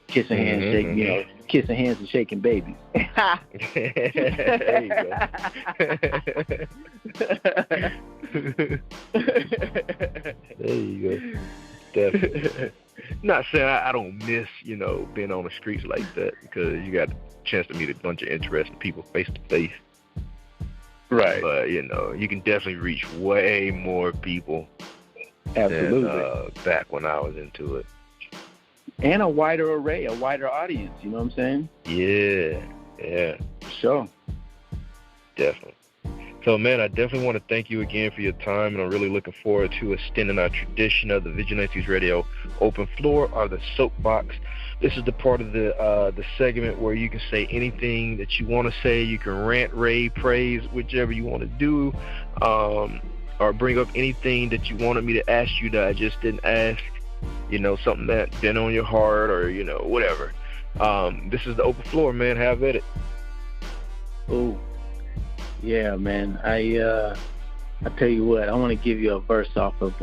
Kissing hands, shaking, kissing hands and shaking babies. There you go. There you go. Definitely. Not saying I don't miss, being on the streets like that, because you got a chance to meet a bunch of interesting people face to face. Right. But, you can definitely reach way more people. Absolutely. Than back when I was into it. And a wider array, a wider audience, you know what I'm saying? Yeah. Sure. Definitely. So, man, I definitely want to thank you again for your time, and I'm really looking forward to extending our tradition of the Vigilantes Radio Open Floor, or the Soapbox. This is the part of the segment where you can say anything that you want to say. You can rant, rave, praise, whichever you want to do, or bring up anything that you wanted me to ask you that I just didn't ask. Something that's been on your heart, or, whatever. This is the open floor, man. Have at it. Oh, yeah, man. I tell you what, I want to give you a verse off of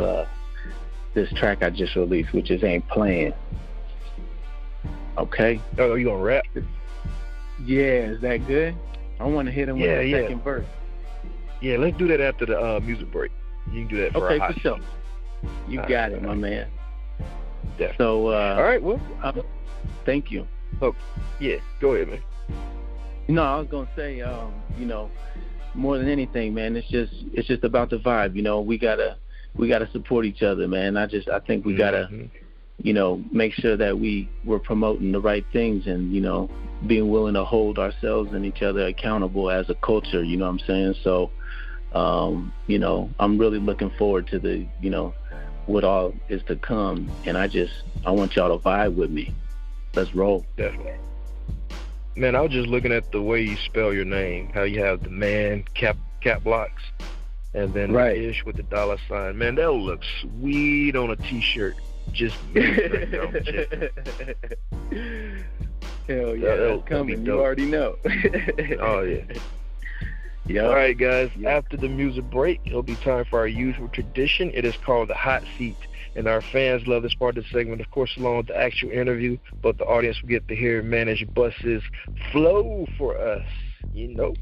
this track I just released, which is Ain't Playing. Okay? Oh, you gonna rap? Yeah, is that good? I want to hit him with the second verse. Yeah, let's do that after the music break. You can do that for okay, for sure. You got it, my man. Definitely. So, all right, well, thank you. Oh, yeah, go ahead, man. No, I was gonna say, more than anything, man, it's just about the vibe. We gotta support each other, man. I think we gotta, make sure that we're promoting the right things, and being willing to hold ourselves and each other accountable as a culture. You know what I'm saying? So, I'm really looking forward to the, what all is to come, and I want y'all to vibe with me. Let's roll. Definitely. Man, I was just looking at the way you spell your name, how you have the man cap blocks, and then the ish with the $sign. Man, that'll look sweet on a t-shirt. Just hell yeah, that's coming. You already know. Oh yeah. Yep. All right, guys. Yep. After the music break, it'll be time for our usual tradition. It is called the hot seat, and our fans love this part of the segment, of course, along with the actual interview. But the audience will get to hear Manish Bus's flow for us.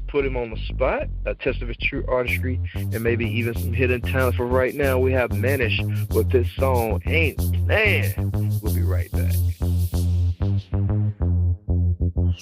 Put him on the spot, a test of his true artistry, and maybe even some hidden talent. For right now, we have Hmanish with his song Ain't Playing. We'll be right back.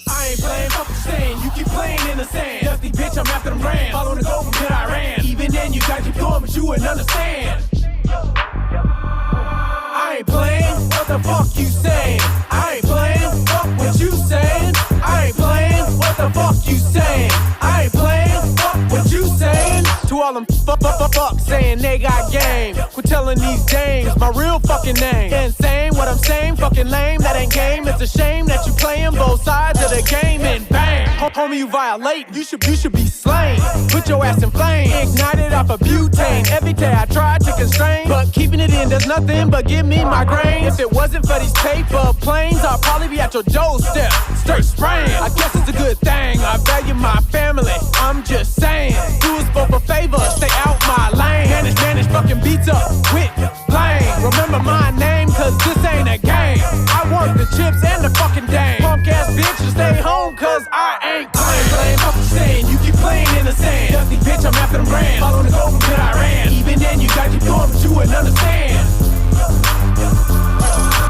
I ain't playing, fuck you saying. You keep playing in the sand. Dusty bitch, I'm after them brands. Following the goal from good I ran. Even then, you gotta keep going, but you wouldn't understand. I ain't playing, what the fuck you saying? I ain't playing, fuck what you saying. I ain't playing, what the fuck you saying? I ain't playing, fuck what you saying. To all them fuck saying they got game. Quit telling spilling these dames, my real fucking name. Insane, what I'm saying, fucking lame, that ain't game. It's a shame that you playing both sides of the game and bang. Homie, you violate, you should be slain. Put your ass in flames, ignited off a butane. Every day I try to constrain, but keeping it in does nothing but give me migraine. If it wasn't for these paper planes, I'd probably be at your doorstep, straight spraying. I guess it's a good thing, I value my family, I'm just saying. Do us both a favor, stay out my lane. Manish, fucking beats up with blame. Remember my name, cause this ain't a game. I want the chips and the fucking dame. Punk ass bitch, you stay home, cause I ain't playing. Fuck you saying, you keep playing in the sand. Dusty bitch, I'm after them brands. Following the goal from good I ran. Even then, you gotta keep going, but you wouldn't understand.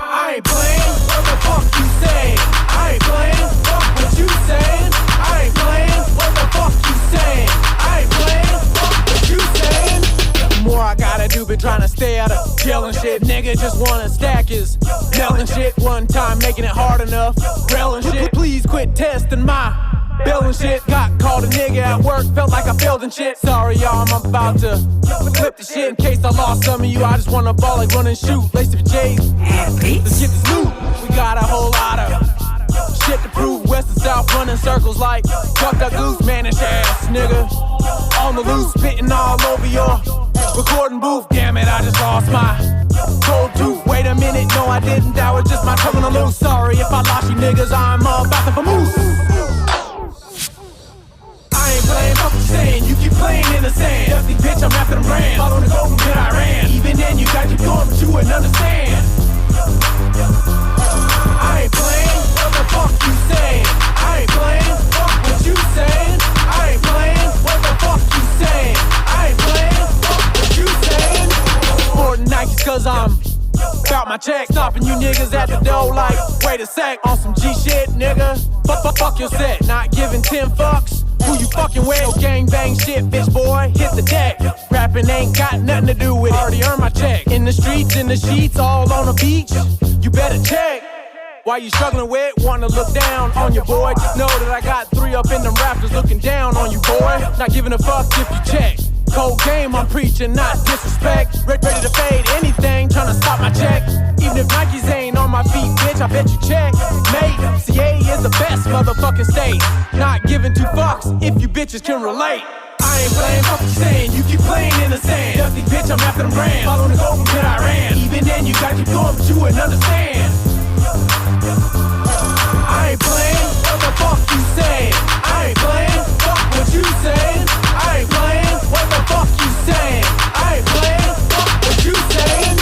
I ain't playing, what the fuck you saying? I ain't playing, fuck what you saying. I ain't playing, what the fuck you saying? I ain't playing, fuck what you saying. The more I gotta do, been trying to stay out of jail and shit. Nigga just wanna stack his yelling shit. One time making it hard enough, railing shit. Please quit testing my bill and shit. Got called a nigga at work, felt like I failed and shit. Sorry y'all, I'm about to flip the shit in case I lost some of you. I just wanna ball like run and shoot. Lace up your J's, let's get this loot. We got a whole lot of shit to prove. West and south running circles like duck duck goose. Manish ass nigga on the loose, spitting all over your recording booth. Damn it, I just lost my cold tooth. Wait a minute, no I didn't. That was just my tongue on the loose. Sorry if I lost you niggas, I'm about to vamoose. I ain't playing, fuck you saying, you keep playing in the sand. Dusty bitch, I'm after them brands. Following the goal from good I ran. Even then, you gotta keep going, but you wouldn't understand. I ain't playing, what the fuck you saying? I ain't playing, fuck what you saying. I ain't playing, what the fuck you saying? I ain't playing, fuck what you saying. Sporting Nikes cause I'm about my check. Stopping you niggas at the door like, wait a sec. On some G shit, nigga. Fuck your set. Not giving 10 fucks. Who you fucking with? No gangbang shit, bitch boy. Hit the deck. Rapping ain't got nothing to do with it. Already earned my check. In the streets, in the sheets, all on the beach. You better check. Why you struggling with? Wanna look down on your boy? Just know that I got 3 up in them rafters looking down on you, boy. Not giving a fuck if you check. Cold game, I'm preaching, not disrespect. Ready to fade anything, tryna stop my check. Even if Nikes ain't on my feet, bitch, I bet you check. Mate, CA is the best motherfucking state. Not giving 2 fucks if you bitches can relate. I ain't playing, fuck you saying, you keep playing in the sand. Dusty bitch, I'm after them brands. Following the goal from good I ran. Even then, you gotta keep going, but you wouldn't understand. I ain't playing, what the fuck you saying? I ain't playing, fuck what you saying. I ain't playing, what the fuck you saying? I ain't playing, fuck what you saying.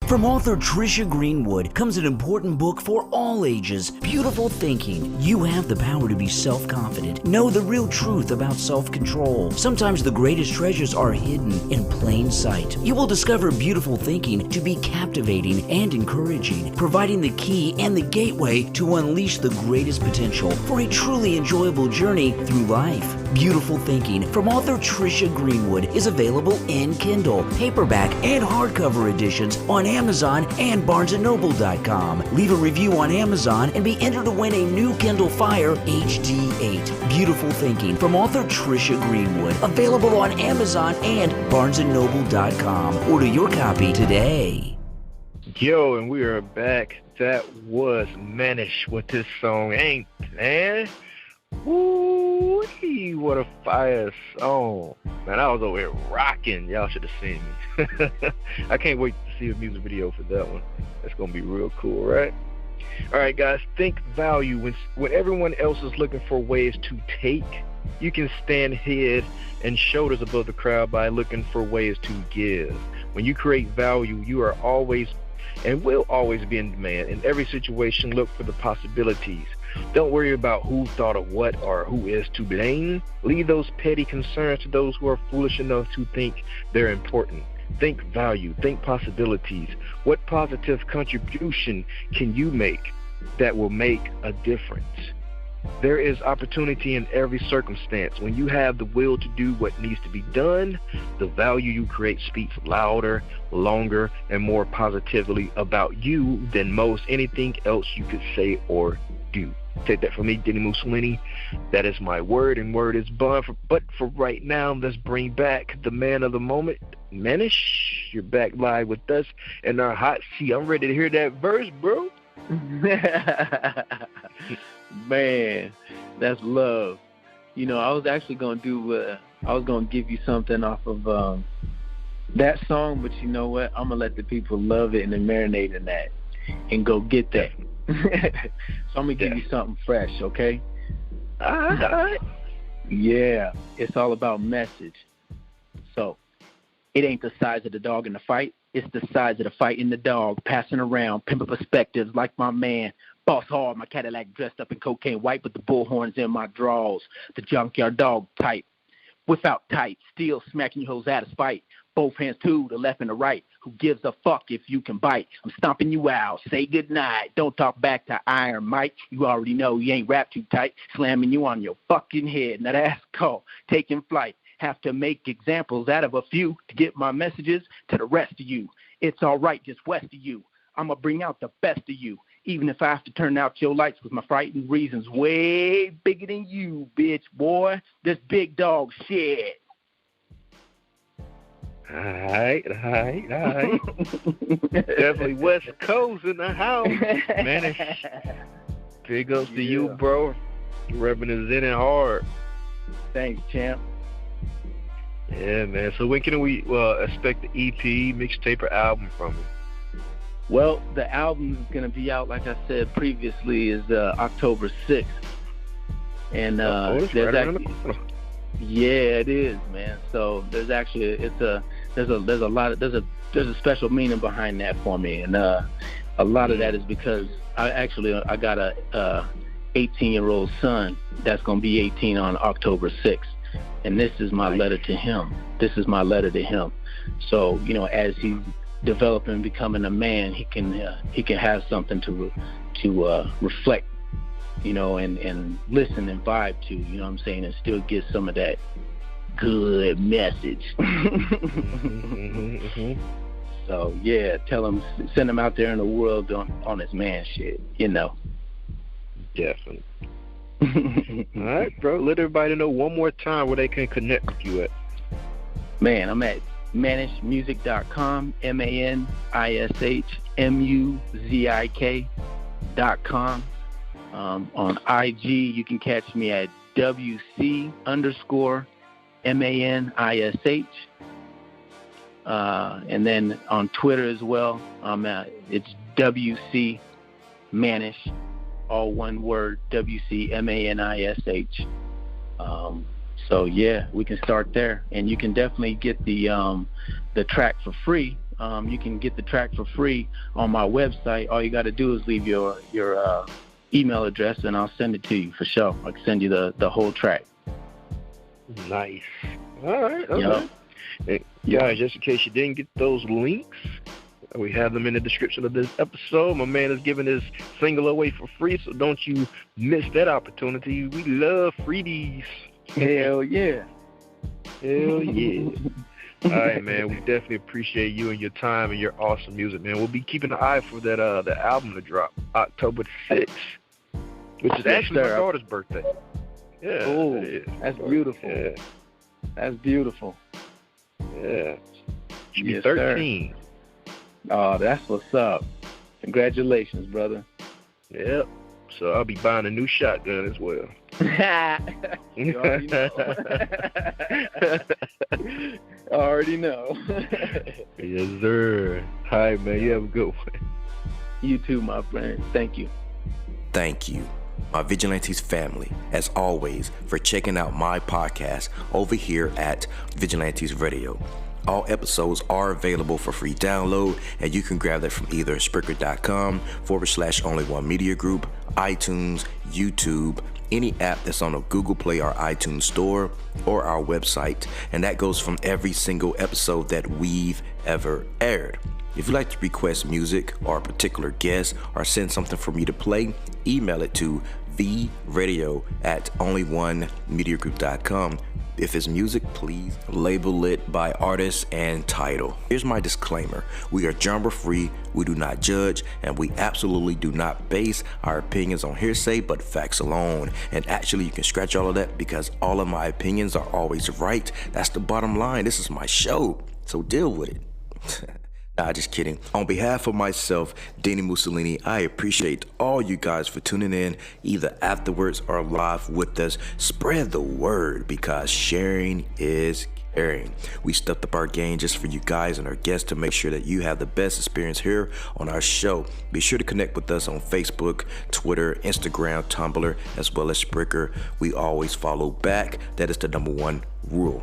From author Trisha Greenwood comes an important book for all ages, Beautiful Thinking. You have the power to be self-confident. Know the real truth about self-control. Sometimes the greatest treasures are hidden in plain sight. You will discover Beautiful Thinking to be captivating and encouraging, providing the key and the gateway to unleash the greatest potential for a truly enjoyable journey through life. Beautiful Thinking from author Trisha Greenwood is available in Kindle, paperback, and hardcover editions on Amazon and BarnesandNoble.com. Leave a review on Amazon and be entered to win a new Kindle Fire HD8. Beautiful Thinking from author Trisha Greenwood. Available on Amazon and BarnesandNoble.com. Order your copy today. Yo, and we are back. That was Manish with this song, Ain't, man. Woo, what a fire song. Man, I was over here rocking. Y'all should have seen me. I can't wait to see a music video for that one. That's going to be real cool, right? All right, guys, think value. When everyone else is looking for ways to take, you can stand head and shoulders above the crowd by looking for ways to give. When you create value, you are always and will always be in demand. In every situation, look for the possibilities. Don't worry about who thought of what or who is to blame. Leave those petty concerns to those who are foolish enough to think they're important. Think value, think possibilities. What positive contribution can you make that will make a difference? There is opportunity in every circumstance. When you have the will to do what needs to be done, the value you create speaks louder, longer, and more positively about you than most anything else you could say or do. Take that from me, Denny Mussolini. That is my word, and word is bond. But for right now, let's bring back the man of the moment, Hmanish. You're back live with us in our hot seat. I'm ready to hear that verse, bro. Man, that's love. You know, I was actually going to do, I was going to give you something off of that song, but you know what? I'm going to let the people love it and then marinate in that and go get that. So I'm going to give you something fresh, okay? All right. Yeah, it's all about message. So, it ain't the size of the dog in the fight. It's the size of the fight in the dog. Passing around, pimping perspectives like my man. Boss hard, my Cadillac dressed up in cocaine white with the bullhorns in my drawers. The junkyard dog type. Without tight, still smacking you hoes out of spite. Both hands to the left and the right. Who gives a fuck if you can bite? I'm stomping you out. Say goodnight. Don't talk back to Iron Mike. You already know you ain't wrapped too tight. Slamming you on your fucking head. Now that's called taking flight. Have to make examples out of a few to get my messages to the rest of you. It's all right just west of you. I'm going to bring out the best of you. Even if I have to turn out your lights with my frightened reasons way bigger than you, bitch, boy. This big dog shit. All right. Definitely West Coast in the house. Man, big ups to you, bro. Representing hard. Thanks, champ. Yeah, man. So when can we expect the EP, mixtape, or album from you? Well, the album is going to be out, like I said previously, is October 6th. And there's right actually, yeah, it is, man. So there's actually there's a special meaning behind that for me, and a lot of that is because I got a 18-year-old son that's going to be 18 on October 6th. And this is my letter to him. So, you know, as he's developing and becoming a man, he can have something to reflect, you know, and listen and vibe to, you know what I'm saying, and still get some of that good message. So, yeah, send him out there in the world on his man shit, you know. Definitely. All right, bro. Let everybody know one more time where they can connect with you at. Man, I'm at manishmusic.com, manishmuzik.com. On IG, you can catch me at WC_MANISH. And then on Twitter as well, it's WC Manish. All one word, WCMANISH. So yeah, we can start there, and you can definitely get the track for free. You can get the track for free on my website. All you got to do is leave your email address, and I'll send it to you for sure. I can send you the whole track. Nice. All right. Okay. Yep. Hey, guys, just in case you didn't get those links, we have them in the description of this episode. My man is giving his single away for free, so don't you miss that opportunity. We love freebies. Hell yeah. Hell yeah. All right, man. We definitely appreciate you and your time and your awesome music, man. We'll be keeping an eye for that the album to drop October 6th, which is actually my daughter's birthday. Yeah. Oh, that's beautiful. Yeah. That's beautiful. Yeah. She'll be 13. Sir. Oh, that's what's up. Congratulations, brother. Yep. So I'll be buying a new shotgun as well. You already know. Already know. Yes, sir. All right, man. You have a good one. You too, my friend. Thank you. Thank you, my Vigilantes family, as always, for checking out my podcast over here at Vigilantes Radio. All episodes are available for free download, and you can grab that from either Spreaker.com/only1media group, iTunes, YouTube, any app that's on a Google Play or iTunes store, or our website. And that goes from every single episode that we've ever aired. If you'd like to request music or a particular guest or send something for me to play, email it to the radio at onlyonemediagroup.com. If it's music, please label it by artist and title. Here's my disclaimer. We are genre free, we do not judge, and we absolutely do not base our opinions on hearsay but facts alone. And actually, you can scratch all of that because all of my opinions are always right. That's the bottom line. This is my show, so deal with it. Nah, just kidding. On behalf of myself, Danny Mussolini, I appreciate all you guys for tuning in, either afterwards or live with us. Spread the word because sharing is caring. We stepped up our game just for you guys and our guests to make sure that you have the best experience here on our show. Be sure to connect with us on Facebook, Twitter, Instagram, Tumblr, as well as Spreaker. We always follow back. That is the #1 rule.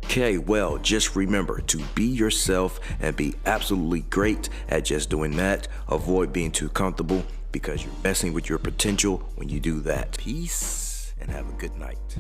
Okay, well, just remember to be yourself and be absolutely great at just doing that. Avoid being too comfortable because you're messing with your potential when you do that. Peace and have a good night.